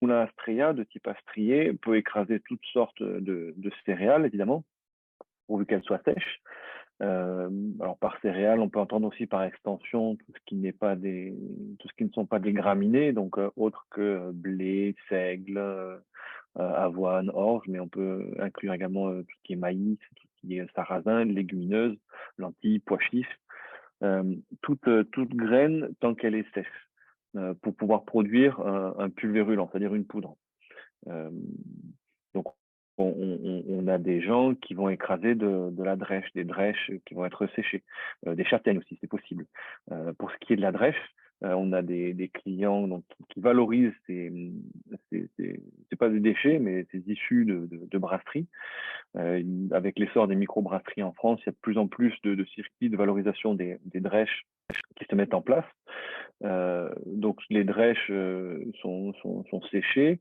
moulin Astrea de type Astrier peut écraser toutes sortes de céréales, évidemment, pourvu qu'elles soient sèches. Alors par céréales, on peut entendre aussi par extension tout ce qui n'est pas tout ce qui ne sont pas des graminées, donc autres que blé, seigle, avoine, orge, mais on peut inclure également tout ce qui est maïs, tout ce qui est sarrasin, légumineuses, lentilles, pois chiches, toute graine tant qu'elle est sèche, pour pouvoir produire un pulvérulent, c'est-à-dire une poudre. Euh, donc, on a des gens qui vont écraser de la drèche, des drèches qui vont être séchées, des châtaignes aussi, c'est possible. Pour ce qui est de la drèche, on a des clients donc, qui valorisent c'est pas des déchets, mais c'est issus de brasseries. Avec l'essor des microbrasseries en France, il y a de plus en plus de circuits de valorisation des drèches qui se mettent en place. Donc les drèches sont séchées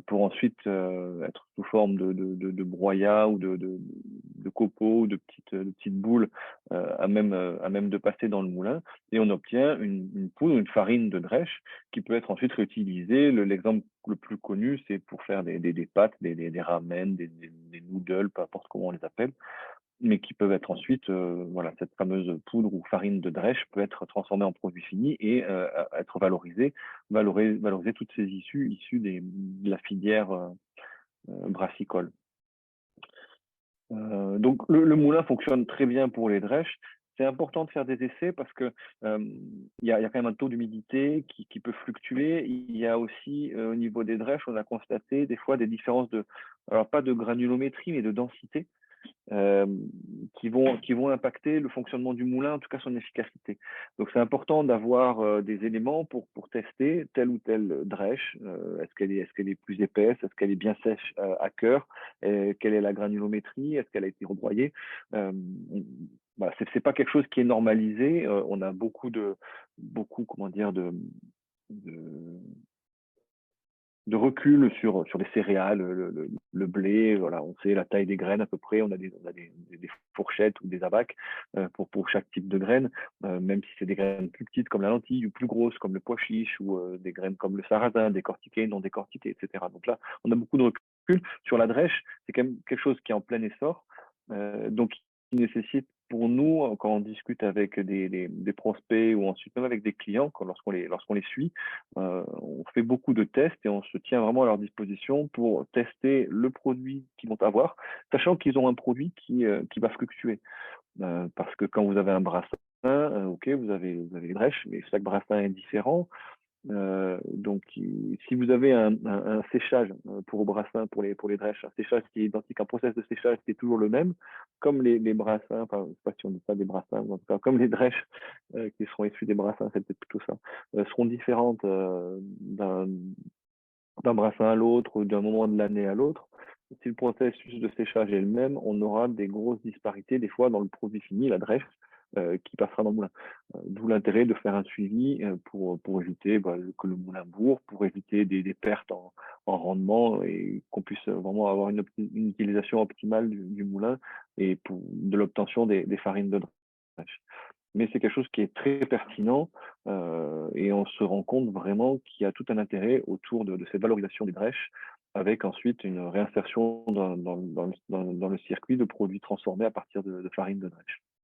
pour ensuite être sous forme de broyat ou de copeaux ou de petites boules à même de passer dans le moulin, et on obtient une poudre, une farine de drèche qui peut être ensuite réutilisée. L'exemple le plus connu, c'est pour faire des pâtes, des ramen, des noodles, peu importe comment on les appelle, mais qui peuvent être ensuite, voilà, cette fameuse poudre ou farine de drèche peut être transformée en produit fini et être valoriser toutes ces issues de la filière brassicole. Donc le moulin fonctionne très bien pour les drèches. C'est important de faire des essais parce que il y a quand même un taux d'humidité qui peut fluctuer. Il y a aussi au niveau des drèches, on a constaté des fois des différences alors pas de granulométrie, mais de densité. Euh, qui vont impacter le fonctionnement du moulin, en tout cas son efficacité. Donc c'est important d'avoir des éléments pour tester telle ou telle drèche. Est-ce qu'elle est plus épaisse? Est-ce qu'elle est bien sèche à cœur? Quelle est la granulométrie? Est-ce qu'elle a été rebroyée? Voilà, c'est pas quelque chose qui est normalisé. On a comment dire, de recul sur les céréales, le blé, voilà, on sait la taille des graines à peu près, on a des fourchettes ou des abacs pour chaque type de graines, même si c'est des graines plus petites comme la lentille ou plus grosses comme le pois chiche ou des graines comme le sarrasin, décortiquées, non décortiquées, etc. Donc là, on a beaucoup de recul. Sur la drèche, c'est quand même quelque chose qui est en plein essor, donc qui nécessite pour nous, quand on discute avec des prospects ou ensuite même avec des clients, lorsqu'on les suit, on fait beaucoup de tests et on se tient vraiment à leur disposition pour tester le produit qu'ils vont avoir, sachant qu'ils ont un produit qui va fluctuer. Parce que quand vous avez un brassin, ok, vous avez les drèches, mais chaque brassin est différent. Donc, si vous avez un séchage pour brassin, pour les drèches, un séchage qui est identique, un process de séchage qui est toujours le même, comme les brassins, enfin, je sais pas si on dit ça des brassins, mais en tout cas, comme les drèches qui seront issues des brassins, c'est peut-être plutôt ça, seront différentes d'un brassin à l'autre ou d'un moment de l'année à l'autre. Si le processus de séchage est le même, on aura des grosses disparités des fois dans le produit fini, la drèche, qui passera dans le moulin. D'où l'intérêt de faire un suivi pour éviter que le moulin bourre, pour éviter des pertes en rendement et qu'on puisse vraiment avoir une utilisation optimale du moulin et de l'obtention des farines de drèche. Mais c'est quelque chose qui est très pertinent et on se rend compte vraiment qu'il y a tout un intérêt autour de cette valorisation des drèches avec ensuite une réinsertion dans le circuit de produits transformés à partir de farine de drèche.